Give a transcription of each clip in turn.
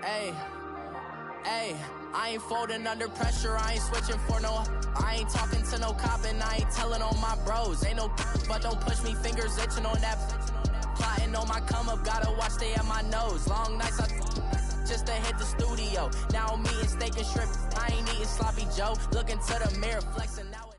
Hey, hey, I ain't folding under pressure, I ain't switching for no. I ain't talking to no cop and I ain't telling on my bros. Ain't no but don't push me, fingers itching on that. Plotting on my come up, gotta watch stay at my nose. Long nights I just to hit the studio. Now I'm eating steak and shrimp, I ain't eating sloppy Joe. Looking to the mirror, flexing now.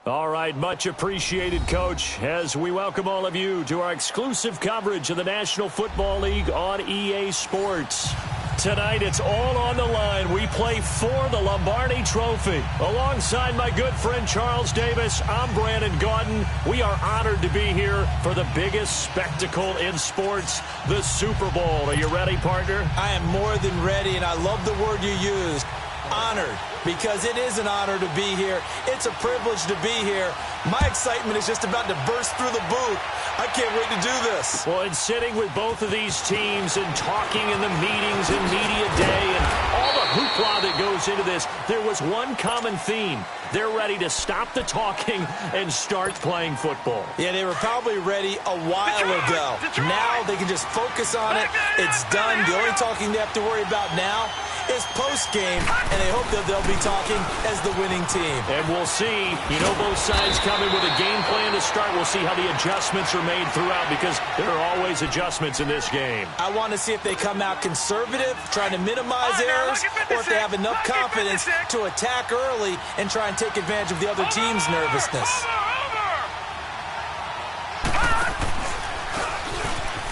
All right, much appreciated, Coach, as we welcome all of you to our exclusive coverage of the National Football League on EA Sports. Tonight, it's all on the line. We play for the Lombardi Trophy. Alongside my good friend Charles Davis, I'm Brandon Gaudin. We are honored to be here for the biggest spectacle in sports, the Super Bowl. Are you ready, partner? I am more than ready, and I love the word you used. Honored, because it is an honor to be here. It's a privilege to be here. My excitement is just about to burst through the booth. I can't wait to do this. Well, and sitting with both of these teams and talking in the meetings and media day and all the hoopla that goes into this, there was one common theme. They're ready to stop the talking and start playing football. Yeah, they were probably ready a while ago. Now they can just focus on it. It's done. The only talking they have to worry about now is post-game, and they hope that they'll be talking as the winning team. And we'll see. You know, both sides coming with a game plan to start. We'll see how the adjustments are made throughout, because there are always adjustments in this game. I want to see if they come out conservative, trying to minimize errors, or if they have enough confidence to attack early and try and take advantage of the other team's nervousness.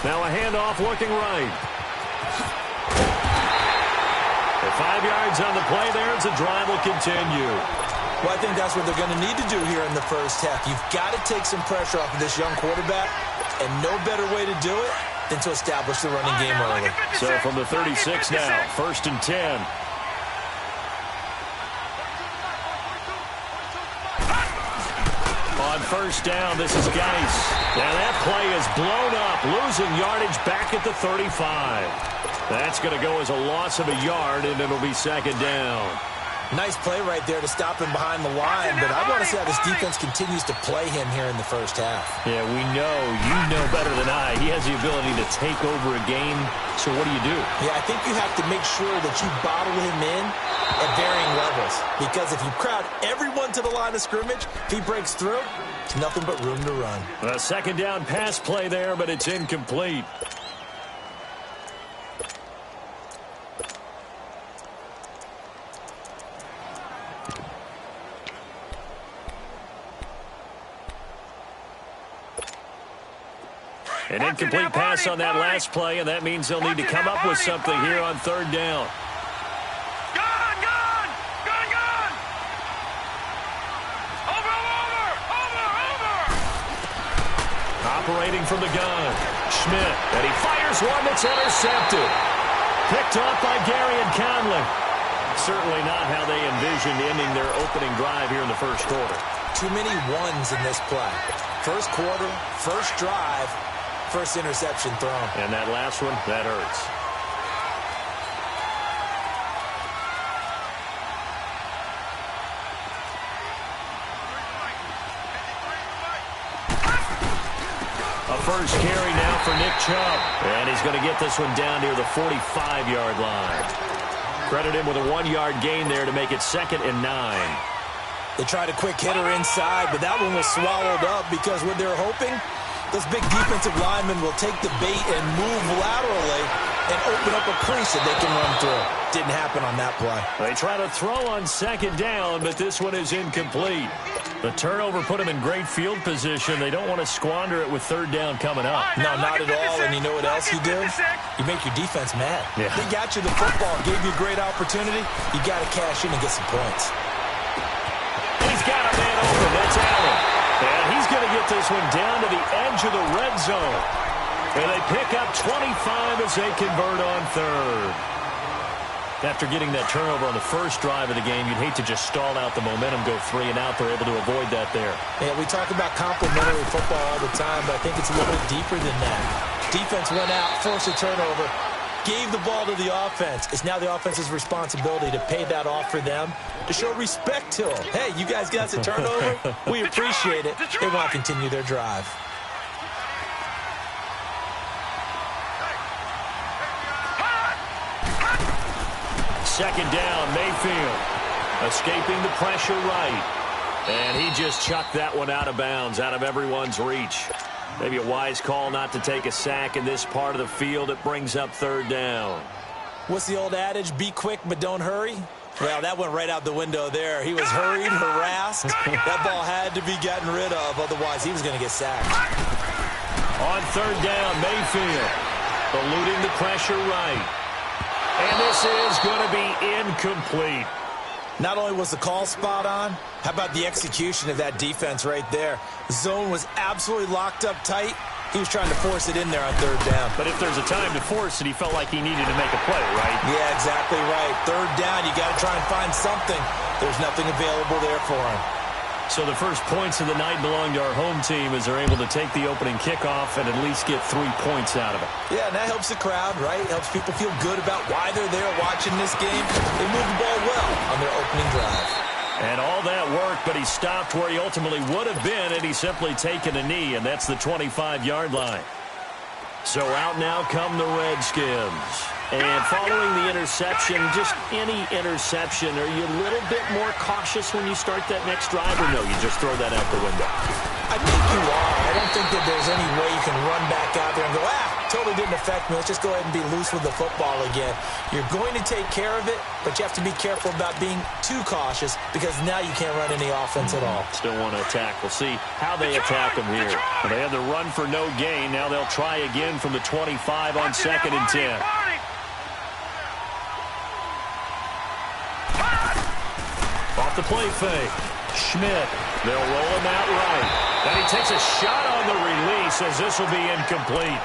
Now a handoff looking right. 5 yards on the play there as the drive will continue. Well, I think that's what they're going to need to do here in the first half. You've got to take some pressure off of this young quarterback, and no better way to do it than to establish the running game early. So from the 36 now, 1st and 10. On first down, this is Geis. Now that play is blown up, losing yardage back at the 35. That's going to go as a loss of a yard, and it'll be 2nd down. Nice play right there to stop him behind the line, but I want to see how this defense continues to play him here in the first half. Yeah, we know. You know better than I. He has the ability to take over a game, so what do you do? Yeah, I think you have to make sure that you bottle him in at varying levels, because if you crowd everyone to the line of scrimmage, if he breaks through, it's nothing but room to run. A 2nd down pass play there, but it's incomplete. An incomplete pass on that last play, and that means they'll need to come up with something here on 3rd down. Operating from the gun, Schmidt, and he fires one that's intercepted. Picked off by Gary and Conley. Certainly not how they envisioned ending their opening drive here in the first quarter. Too many ones in this play. First quarter, first drive, first interception thrown. And that last one, that hurts. A first carry now for Nick Chubb. And he's going to get this one down near the 45-yard line. Credit him with a 1-yard gain there to make it 2nd and 9. They tried a quick hitter inside, but that one was swallowed up because what they're hoping, those big defensive linemen will take the bait and move laterally and open up a crease that they can run through. Didn't happen on that play. They try to throw on 2nd down, but this one is incomplete. The turnover put them in great field position. They don't want to squander it with 3rd down coming up. No, not at all. And you know what else you do? You make your defense mad. Yeah. They got you the football, gave you a great opportunity. You got to cash in and get some points. He's got a man open. That's Allen. And he's going to get this one down to the edge of the red zone. And they pick up 25 as they convert on 3rd. After getting that turnover on the first drive of the game, you'd hate to just stall out the momentum, go 3 and out. They're able to avoid that there. Yeah, we talk about complementary football all the time, but I think it's a little bit deeper than that. Defense went out, forced a turnover, gave the ball to the offense. It's now the offense's responsibility to pay that off for them, to show respect to them. Hey, you guys got the turnover? We appreciate it. They want to continue their drive. second down. Mayfield escaping the pressure right. And he just chucked that one out of bounds, out of everyone's reach. Maybe a wise call not to take a sack in this part of the field. It brings up third down. What's the old adage? Be quick, but don't hurry. Well, that went right out the window there. He was hurried, harassed. That ball had to be gotten rid of, otherwise he was going to get sacked. On third down, Mayfield eluding the pressure right. And this is going to be incomplete. Not only was the call spot on, how about the execution of that defense right there? The zone was absolutely locked up tight. He was trying to force it in there on third down. But if there's a time to force it, he felt like he needed to make a play, right? Yeah, exactly right. Third down, you got to try and find something. There's nothing available there for him. So the first points of the night belong to our home team as they're able to take the opening kickoff and at least get 3 points out of it. Yeah, and that helps the crowd, right? Helps people feel good about why they're there watching this game. They move the ball well on their opening drive. And all that worked, but he stopped where he ultimately would have been had he simply taken a knee, and that's the 25-yard line. So out now come the Redskins. And following the interception, just any interception, are you a little bit more cautious when you start that next drive, or no, you just throw that out the window? I think you are. I don't think that there's any way you can run back out there and go, totally didn't affect me. Let's just go ahead and be loose with the football again. You're going to take care of it, but you have to be careful about being too cautious because now you can't run any offense at all. Still want to attack. We'll see how they attack them here. Well, they had the run for no gain. Now they'll try again from the 25 on 2nd and 10. Off the play fake. Schmidt. They'll roll him out right. And he takes a shot on the release as this will be incomplete.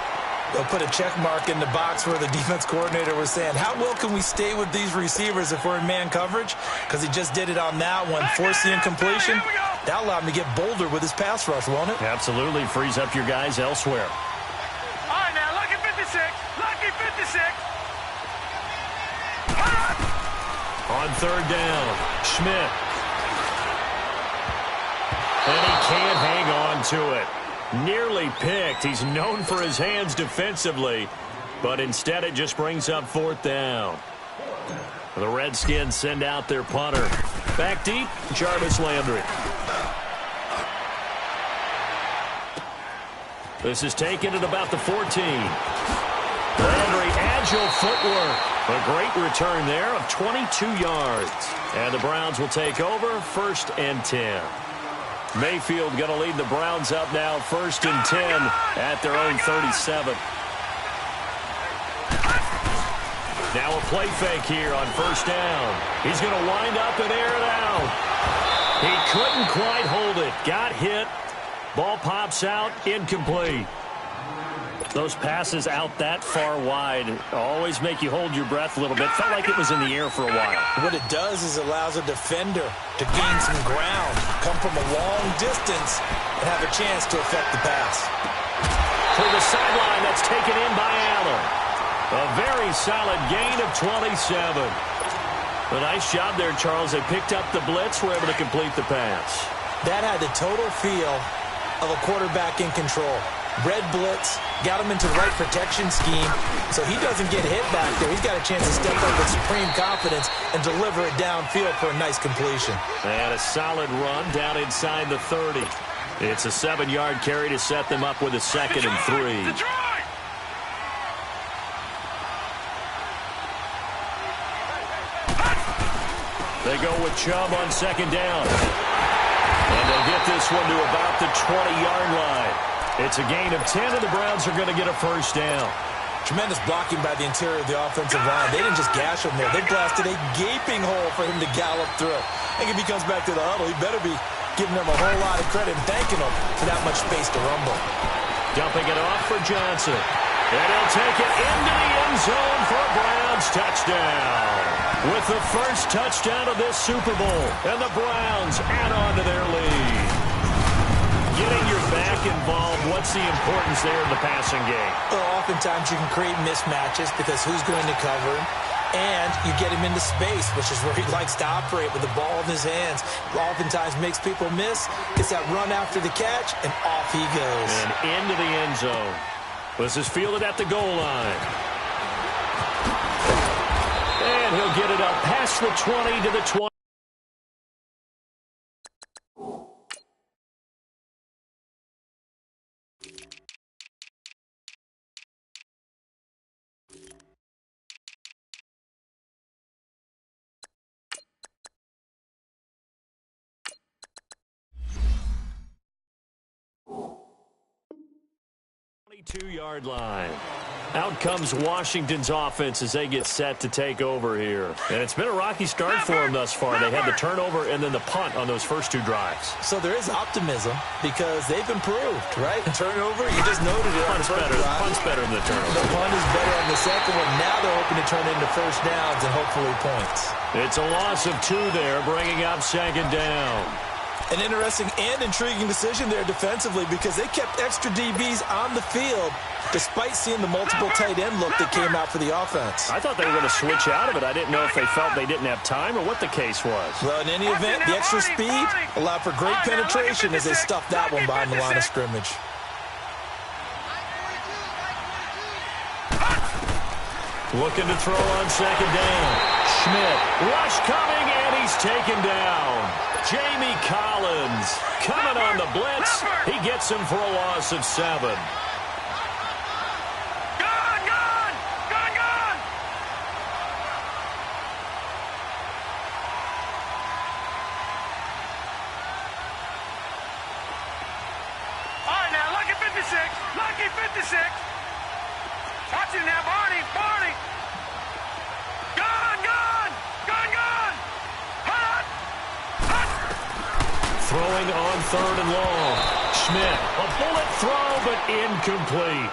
They'll put a check mark in the box where the defense coordinator was saying, how well can we stay with these receivers if we're in man coverage? Because he just did it on that one, forced the incompletion. That allowed him to get bolder with his pass rush, won't it? Absolutely. Frees up your guys elsewhere. All right, now, lucky 56. Lucky 56. On third down, Schmidt. And he can't hang on to it. Nearly picked. He's known for his hands defensively, but instead it just brings up fourth down. The Redskins send out their punter. Back deep, Jarvis Landry. This is taken at about the 14. Landry, agile footwork. A great return there of 22 yards. And the Browns will take over 1st and 10. Mayfield going to lead the Browns up now 1st and 10 at their own 37. Now a play fake here on 1st down. He's going to wind up and air it out. He couldn't quite hold it. Got hit. Ball pops out. Incomplete. Those passes out that far wide always make you hold your breath a little bit. Felt like it was in the air for a while. What it does is it allows a defender to gain some ground, come from a long distance, and have a chance to affect the pass. For the sideline, that's taken in by Allen. A very solid gain of 27. A nice job there, Charles. They picked up the blitz, were able to complete the pass. That had the total feel of a quarterback in control. Red blitz, got him into the right protection scheme, so he doesn't get hit back there. He's got a chance to step up with supreme confidence and deliver it downfield for a nice completion. And a solid run down inside the 30. It's a 7-yard carry to set them up with a 2nd and 3. They go with Chubb on 2nd down. And they'll get this one to about the 20-yard line. It's a gain of 10, and the Browns are going to get a 1st down. Tremendous blocking by the interior of the offensive line. They didn't just gash him there. They blasted a gaping hole for him to gallop through. I think if he comes back to the huddle, he better be giving them a whole lot of credit and thanking them for that much space to rumble. Dumping it off for Johnson. And he'll take it into the end zone for a Browns touchdown. With the first touchdown of this Super Bowl, and the Browns add on to their lead. Getting your back involved, what's the importance there in the passing game? Well, oftentimes you can create mismatches because who's going to cover him? And you get him into space, which is where he likes to operate with the ball in his hands. Oftentimes makes people miss, gets that run after the catch, and off he goes. And into the end zone. This is fielded at the goal line. And he'll get it up past the 20 to the 20. Two-yard line. Out comes Washington's offense as they get set to take over here. And it's been a rocky start for them thus far. They had the turnover and then the punt on those first two drives. So there is optimism because they've improved, right? Turnover, you just noted it. Punt's better than the turnover. The punt is better on the second one. Now they're hoping to turn into first downs and hopefully points. It's a loss of 2 there, bringing up second down. An interesting and intriguing decision there defensively because they kept extra DBs on the field despite seeing the multiple tight end look that came out for the offense. I thought they were going to switch out of it. I didn't know if they felt they didn't have time or what the case was. Well, in any event, the extra speed allowed for great penetration as they stuffed that one behind the line of scrimmage. Looking to throw on second down. Schmidt, rush coming, and he's taken down. Jamie Collins coming on the blitz. He gets him for a loss of 7. Gone! Gone! Gone! Gone! All right, now, lucky 56. Lucky 56. Watch it now, Barney. Barney. Gone! Gone! Gone! Gone! Hot! Hot! Throwing on 3rd and long. Schmidt, a bullet throw, but incomplete.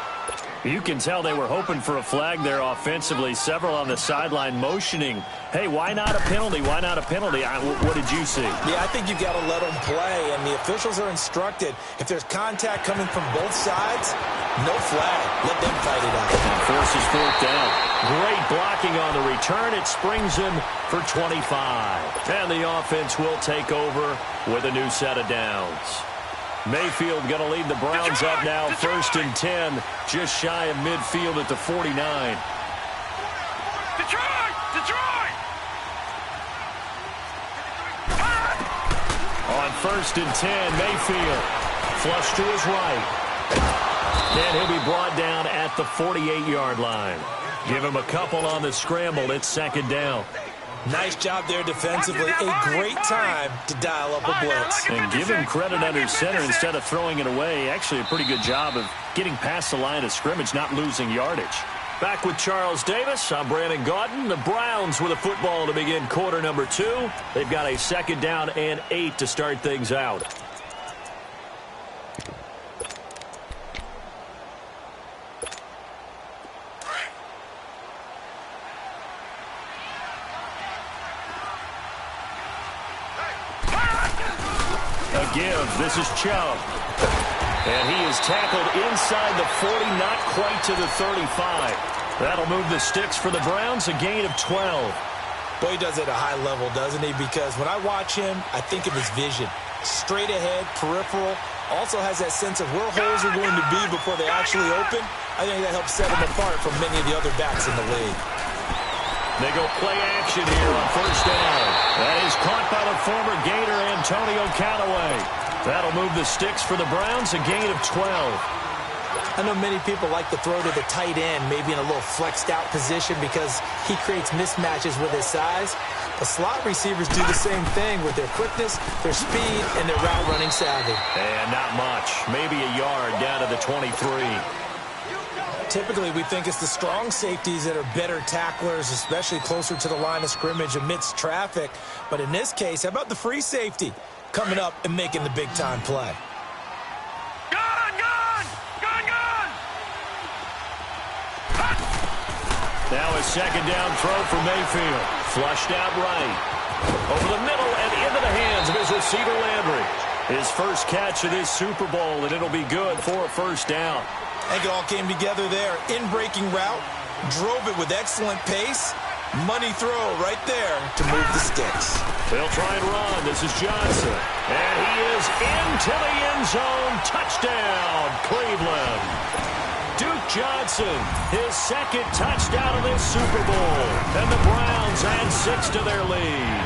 You can tell they were hoping for a flag there offensively. Several on the sideline motioning. Hey, why not a penalty? Why not a penalty? What did you see? Yeah, I think you got to let them play, and the officials are instructed. If there's contact coming from both sides, no flag. Let them fight it out. And forces 4th down. Great blocking on the return. It springs him for 25. And the offense will take over with a new set of downs. Mayfield going to lead the Browns up now, 1st and 10, just shy of midfield at the 49. Detroit! Detroit! On 1st and 10, Mayfield flush to his right. And he'll be brought down at the 48-yard line. Give him a couple on the scramble. It's 2nd down. Nice job there defensively. A great time to dial up a blitz. And give him credit under center instead of throwing it away. Actually, a pretty good job of getting past the line of scrimmage, not losing yardage. Back with Charles Davis, I'm Brandon Gaudin. The Browns with a football to begin quarter number 2. They've got a 2nd down and 8 to start things out. Give. This is Chubb. And he is tackled inside the 40, not quite to the 35. That'll move the sticks for the Browns, a gain of 12. Boy, he does it at a high level, doesn't he? Because when I watch him, I think of his vision. Straight ahead, peripheral. Also has that sense of where holes are going to be before they actually open. I think that helps set him apart from many of the other backs in the league. They go play action here on 1st down. That is caught by the former Gator Antonio Callaway. That'll move the sticks for the Browns, a gain of 12. I know many people like to throw to the tight end, maybe in a little flexed out position because he creates mismatches with his size. The slot receivers do the same thing with their quickness, their speed, and their route running savvy. And not much. Maybe a yard down to the 23. Typically, we think it's the strong safeties that are better tacklers, especially closer to the line of scrimmage amidst traffic. But in this case, how about the free safety coming up and making the big-time play? Gone! Gone! Gone! Gone! Now a 2nd down throw for Mayfield. Flushed out right. Over the middle and into the hands of his receiver Landry. His first catch of this Super Bowl, and it'll be good for a 1st down. I think it all came together there. In-breaking route, drove it with excellent pace. Money throw right there to move the sticks. They'll try and run. This is Johnson. And he is into the end zone. Touchdown, Cleveland. Duke Johnson, his second touchdown of this Super Bowl. And the Browns add 6 to their lead.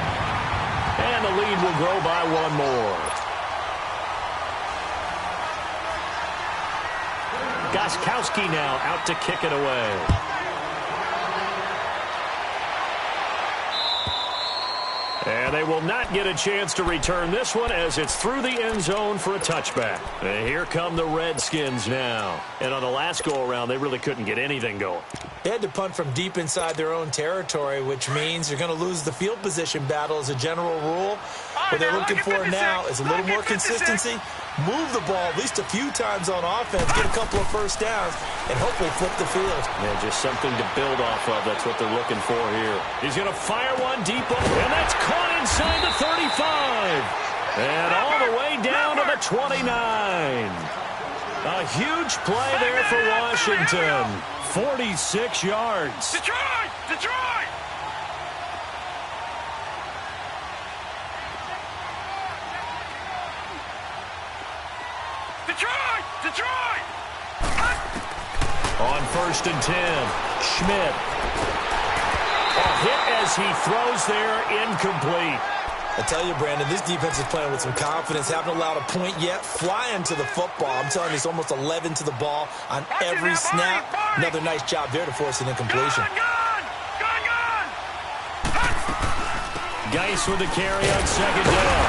And the lead will grow by 1 more. Gostkowski now out to kick it away. And they will not get a chance to return this one as it's through the end zone for a touchback. And here come the Redskins now. And on the last go-around, they really couldn't get anything going. They had to punt from deep inside their own territory, which means you're going to lose the field position battle as a general rule. What they're looking for now is a little more consistency, move the ball at least a few times on offense, get a couple of first downs, and hopefully flip the field. Yeah, just something to build off of. That's what they're looking for here. He's going to fire one deep, and that's caught inside the 35. And all the way down to the 29. A huge play there for Washington. 46 yards. Detroit! Detroit! Detroit! Detroit! On 1st and 10, Schmidt. A hit as he throws there, incomplete. I tell you, Brandon, this defense is playing with some confidence. Haven't allowed a point yet. Flying to the football. I'm telling you, it's almost 11 to the ball on every snap. Another nice job there to force an incompletion. Geis with the carry on 2nd down.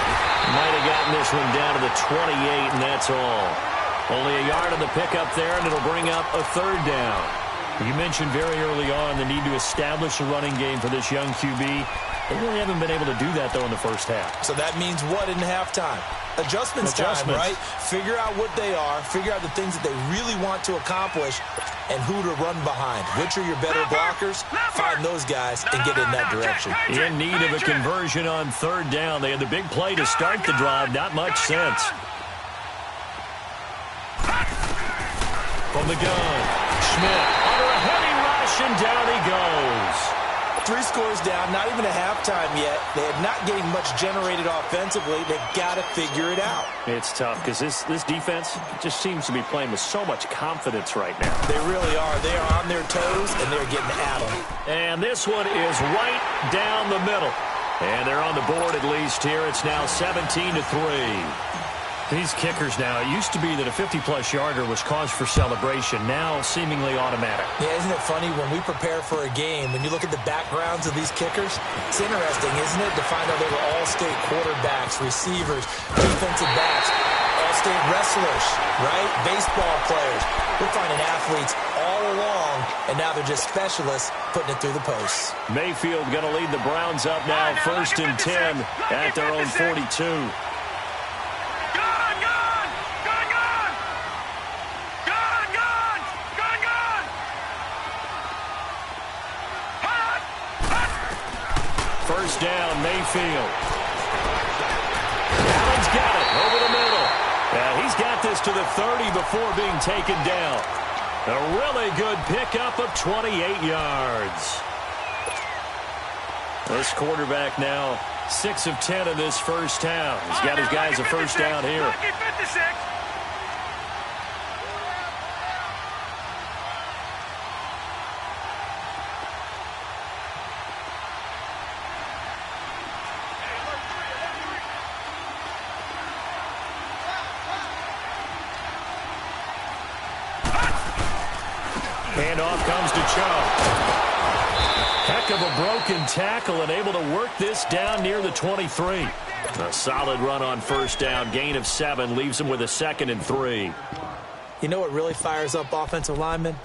Might have gotten this one down to the 28, and that's all. Only a yard on the pickup there, and it'll bring up a 3rd down. You mentioned very early on the need to establish a running game for this young QB. They really haven't been able to do that, though, in the first half. So that means what in halftime? Adjustments time, right? Figure out what they are, figure out the things that they really want to accomplish, and who to run behind. Which are your better blockers? Find those guys and get in that direction. In need of a conversion on 3rd down. They had the big play to start the drive. Not much sense. From the gun, Schmidt under a heavy rush, and down he goes. 3 scores down, not even a halftime yet. They are not getting much generated offensively. They've got to figure it out. It's tough because this defense just seems to be playing with so much confidence right now. They really are. They are on their toes, and they're getting at them. And this one is right down the middle. And they're on the board at least here. It's now 17-3. These kickers now, it used to be that a 50-plus yarder was cause for celebration. Now seemingly automatic. Yeah, isn't it funny when we prepare for a game, when you look at the backgrounds of these kickers, it's interesting, isn't it, to find out they were all-state quarterbacks, receivers, defensive backs, all-state wrestlers, right? Baseball players. We're finding athletes all along, and now they're just specialists putting it through the posts. Mayfield going to lead the Browns up now, 1st and 10 at their own 42. First down, Mayfield. Allen's got it over the middle. He's got this to the 30 before being taken down. A really good pickup of 28 yards. This quarterback now 6 of 10 in this first half. He's got his guys a first down here. Handoff comes to Chubb. Heck of a broken tackle and able to work this down near the 23. A solid run on first down. Gain of 7 leaves him with a 2nd and 3. You know what really fires up offensive linemen?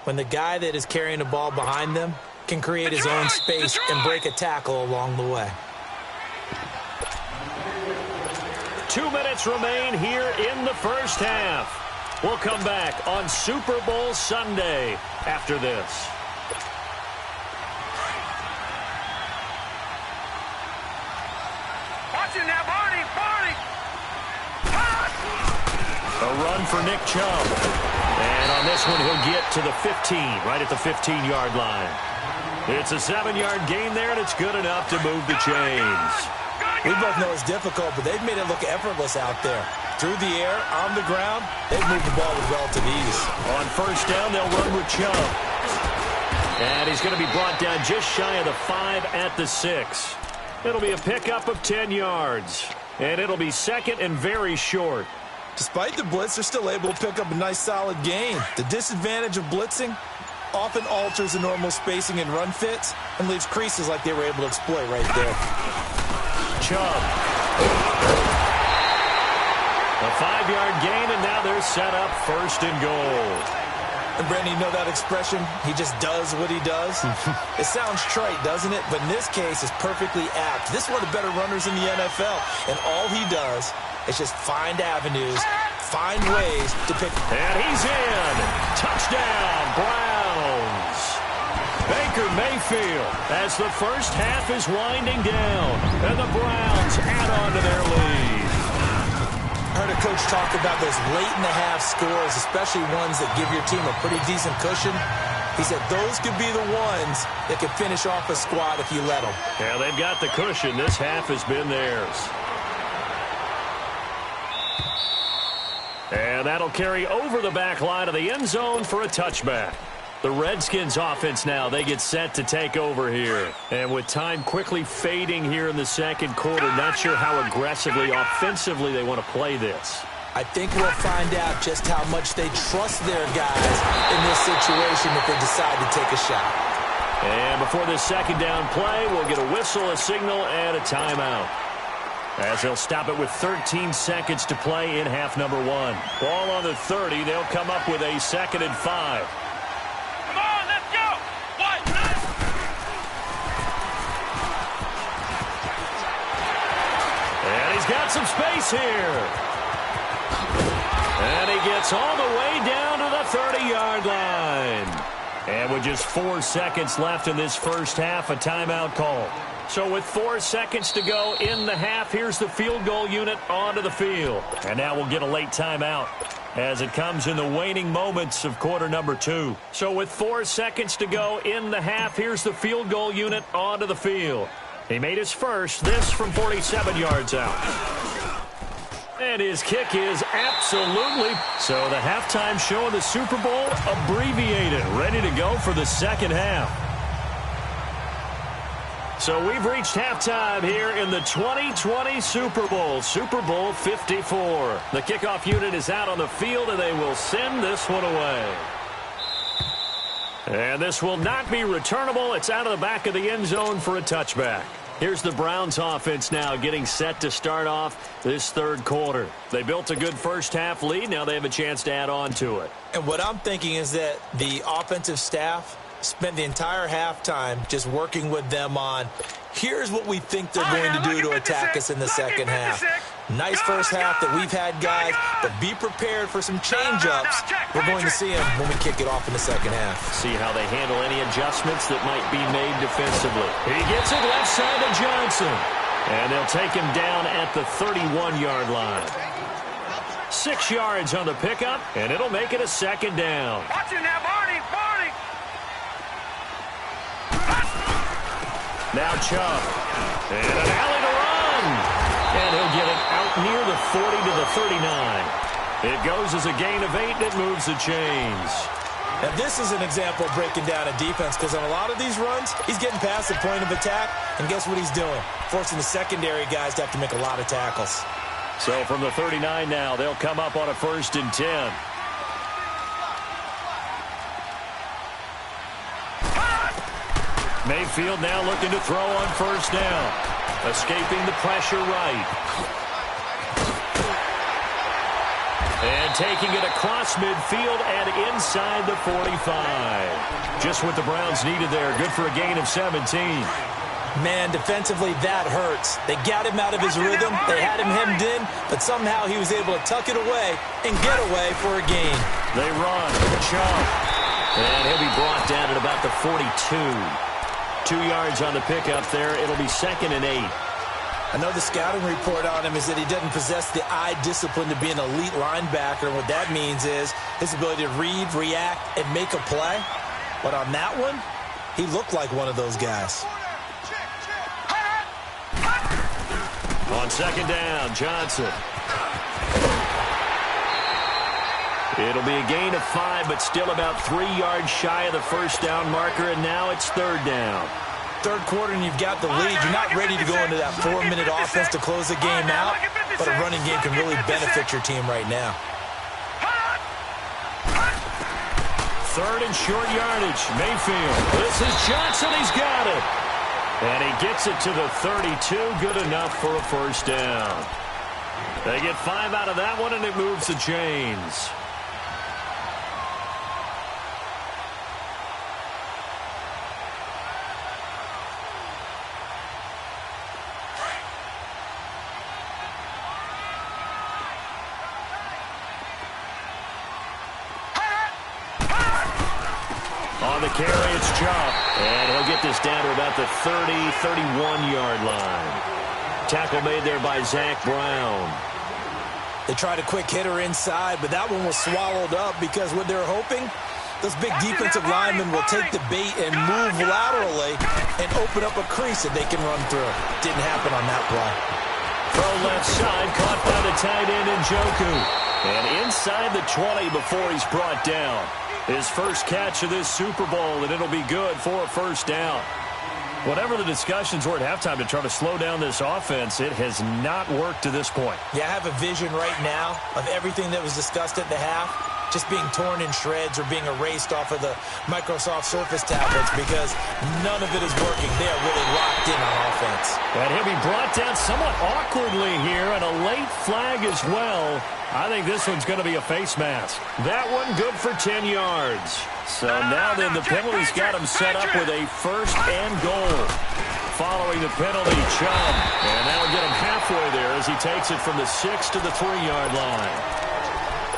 When the guy that is carrying the ball behind them can create his own space and break a tackle along the way. 2 minutes remain here in the first half. We'll come back on Super Bowl Sunday after this. Watch it now, Barney! A run for Nick Chubb. And on this one, he'll get to the 15, right at the 15-yard line. It's a 7-yard gain there, and it's good enough to move the chains. We both know it's difficult, but they've made it look effortless out there. through the air, on the ground, they've moved the ball with relative ease. On first down, they'll run with Chubb. And he's going to be brought down just shy of the 5 at the 6. It'll be a pickup of 10 yards. And it'll be second and very short. Despite the blitz, they're still able to pick up a nice solid gain. The disadvantage of blitzing often alters the normal spacing and run fits and leaves creases like they were able to exploit right there. Chubb. A 5-yard gain, and now they're set up first and goal. And Brandon, you know that expression? He just does what he does? It sounds trite, doesn't it? But in this case, it's perfectly apt. This is one of the better runners in the NFL. And all he does is just find avenues, find ways to pick. And he's in. Touchdown, Browns. Baker Mayfield as the first half is winding down. And the Browns add on to their lead. I heard a coach talk about those late-in-the-half scores, especially ones that give your team a pretty decent cushion. He said those could be the ones that could finish off a squad if you let them. Yeah, they've got the cushion. This half has been theirs. And that'll carry over the back line of the end zone for a touchback. The Redskins offense now, they get set to take over here. And with time quickly fading here in the second quarter, not sure how aggressively, offensively they want to play this. I think we'll find out just how much they trust their guys in this situation if they decide to take a shot. And before this second down play, we'll get a whistle, a signal, and a timeout. As they'll stop it with 13 seconds to play in half number 1. Ball on the 30, they'll come up with a 2nd and 5. Got some space here. And he gets all the way down to the 30-yard line. And with just 4 seconds left in this first half, a timeout call. So with 4 seconds to go in the half, here's the field goal unit onto the field. And now we'll get a late timeout as it comes in the waning moments of quarter number 2. So with 4 seconds to go in the half, here's the field goal unit onto the field. He made his first, this from 47 yards out. And his kick is absolutely. So the halftime show of the Super Bowl abbreviated, ready to go for the second half. So we've reached halftime here in the 2020 Super Bowl, Super Bowl 54. The kickoff unit is out on the field, and they will send this one away. And this will not be returnable. It's out of the back of the end zone for a touchback. Here's the Browns offense now getting set to start off this third quarter. They built a good first half lead. Now they have a chance to add on to it. And what I'm thinking is that the offensive staff spent the entire halftime just working with them on, here's what we think they're going to do to attack us in the second half. Nice first half that we've had, guys, but be prepared for some change-ups. We're going to see them when we kick it off in the second half. See how they handle any adjustments that might be made defensively. He gets it left side to Johnson. And they'll take him down at the 31-yard line. 6 yards on the pickup, and it'll make it a second down. Watch it now, Barney! Now Chubb. And an alley to run. And he'll get it out near the 40 to the 39. It goes as a gain of 8, and it moves the chains. Now, this is an example of breaking down a defense, because on a lot of these runs, he's getting past the point of attack, and guess what he's doing? Forcing the secondary guys to have to make a lot of tackles. So from the 39 now, they'll come up on a 1st and 10. Mayfield now looking to throw on first down. Escaping the pressure right. And taking it across midfield and inside the 45. Just what the Browns needed there. Good for a gain of 17. Man, defensively, that hurts. They got him out of his rhythm. They had him hemmed in, but somehow he was able to tuck it away and get away for a gain. They run. Chubb. And he'll be brought down at about the 42. 2 yards on the pickup there. It'll be 2nd and 8. I know the scouting report on him is that he doesn't possess the eye discipline to be an elite linebacker. And what that means is his ability to read, react, and make a play. But on that one, he looked like one of those guys. On 2nd down, Johnson. It'll be a gain of 5, but still about 3 yards shy of the first down marker, and now it's third down. Third quarter and you've got the lead. You're not ready to go into that 4-minute offense to close the game out, but a running game can really benefit your team right now. Third and short yardage. Mayfield. This is Johnson. He's got it. And he gets it to the 32. Good enough for a first down. They get 5 out of that one, and it moves the chains. On the carry, it's Chubb. And he'll get this down to about the 30, 31-yard line. Tackle made there by Zach Brown. They tried a quick hitter inside, but that one was swallowed up because what they're hoping, those big defensive linemen will take the bait and move laterally and open up a crease that they can run through. Didn't happen on that play. Throw left side, caught by the tight end Njoku. And inside the 20 before he's brought down. His first catch of this Super Bowl, and it'll be good for a first down. Whatever the discussions were at halftime to try to slow down this offense, it has not worked to this point. Yeah, I have a vision right now of everything that was discussed at the half just being torn in shreds or being erased off of the Microsoft Surface tablets because none of it is working. They are really locked in on offense. And he'll be brought down somewhat awkwardly here, and a late flag as well. I think this one's going to be a face mask. That one good for 10 yards. So now then the penalty's got him set up with a first and goal. Following the penalty, Chubb. And that'll get him halfway there as he takes it from the 6 to the 3-yard line.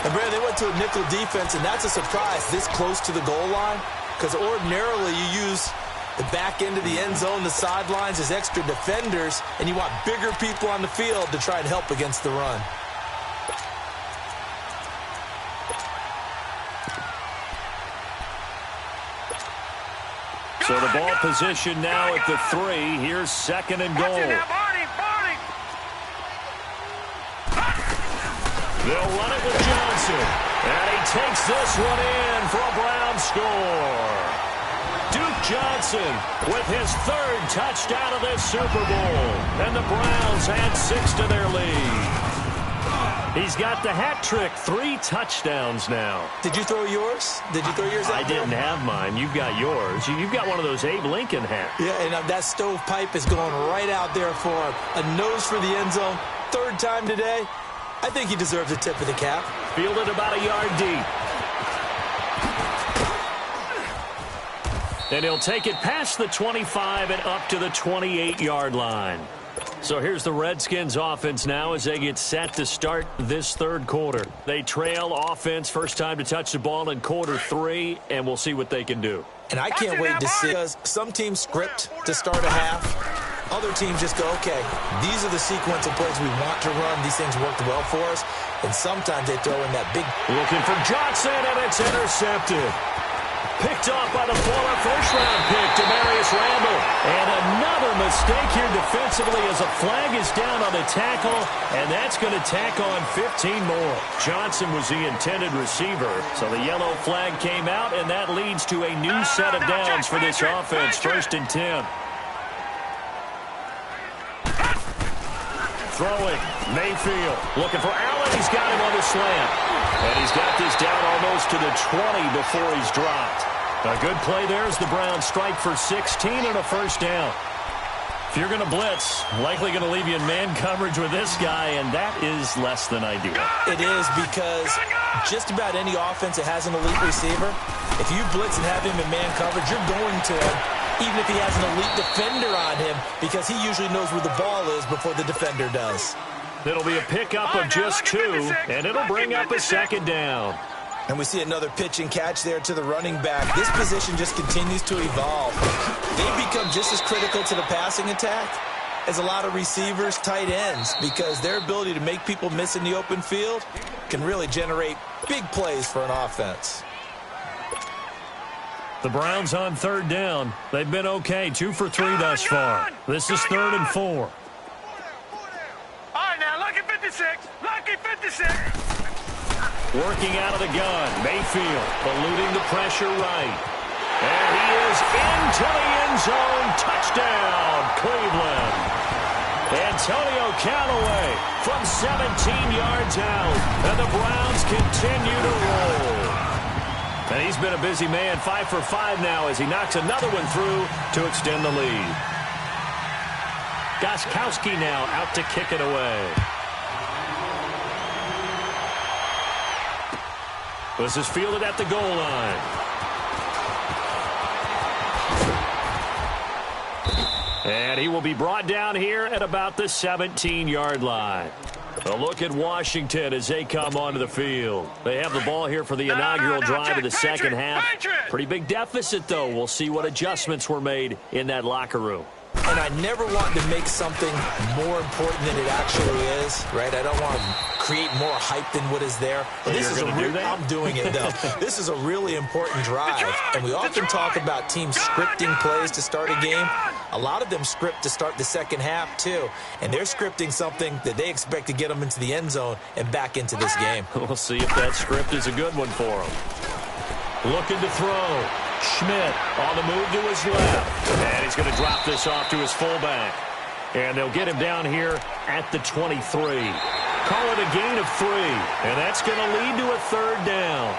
And Brad, they went to a nickel defense, and that's a surprise this close to the goal line because ordinarily you use the back end of the end zone, the sidelines as extra defenders, and you want bigger people on the field to try and help against the run. So the ball position now at the 3. Here's second and goal. They'll run it with Johnson. And he takes this one in for a Brown score. Duke Johnson with his 3rd touchdown of this Super Bowl. And the Browns add 6 to their lead. He's got the hat trick, 3 touchdowns now. Did you throw yours? Did you throw yours out I didn't have mine. You've got yours. You've got one of those Abe Lincoln hats. Yeah, and that stovepipe is going right out there for a nose for the end zone. 3rd time today. I think he deserves a tip of the cap. Fielded about a yard deep. And he'll take it past the 25 and up to the 28-yard line. So here's the Redskins offense now as they get set to start this 3rd quarter. They trail offense, first time to touch the ball in quarter 3, and we'll see what they can do. And I can't wait to see, because some teams script to start a half. Other teams just go, okay, these are the sequence of plays we want to run. These things worked well for us. And sometimes they throw in that big. Looking for Johnson, and it's intercepted. Picked off by the former first-round pick, Demarius Randall. And another mistake here defensively as a flag is down on the tackle, and that's going to tack on 15 more. Johnson was the intended receiver, so the yellow flag came out, and that leads to a new set of downs for this offense, 1st and 10. Throwing, Mayfield, looking for Allen. He's got him on the slant. And he's got this down almost to the 20 before he's dropped. A good play there as the Browns strike for 16 and a first down. If you're going to blitz, likely going to leave you in man coverage with this guy, and that is less than ideal. It is, because just about any offense that has an elite receiver, if you blitz and have him in man coverage, you're going to him, even if he has an elite defender on him, because he usually knows where the ball is before the defender does. It'll be a pickup of just 2, and it'll bring up a 2nd down. And we see another pitch and catch there to the running back. This position just continues to evolve. They become just as critical to the passing attack as a lot of receivers, tight ends, because their ability to make people miss in the open field can really generate big plays for an offense. The Browns on 3rd down. They've been okay, 2 for 3 thus far. This is 3rd and 4. All right, now, lucky 56. Lucky 56. Working out of the gun. Mayfield eluding the pressure right. And he is into the end zone. Touchdown, Cleveland. Antonio Callaway from 17 yards out. And the Browns continue to roll. And he's been a busy man, 5 for 5 now as he knocks another one through to extend the lead. Gostkowski now out to kick it away. This is fielded at the goal line. And he will be brought down here at about the 17-yard line. A look at Washington as they come onto the field. They have the ball here for the inaugural drive of the second half. Pretty big deficit, though. We'll see what adjustments were made in that locker room. And I never want to make something more important than it actually is, right? I don't want to create more hype than what is there. This is I'm doing it, though. This is a really important drive. And we often talk about teams scripting plays to start a game. A lot of them script to start the second half, too. And they're scripting something that they expect to get them into the end zone and back into this game. We'll see if that script is a good one for them. Looking to throw. Schmidt on the move to his left. And he's going to drop this off to his fullback. And they'll get him down here at the 23. Call it a gain of 3. And that's going to lead to a third down.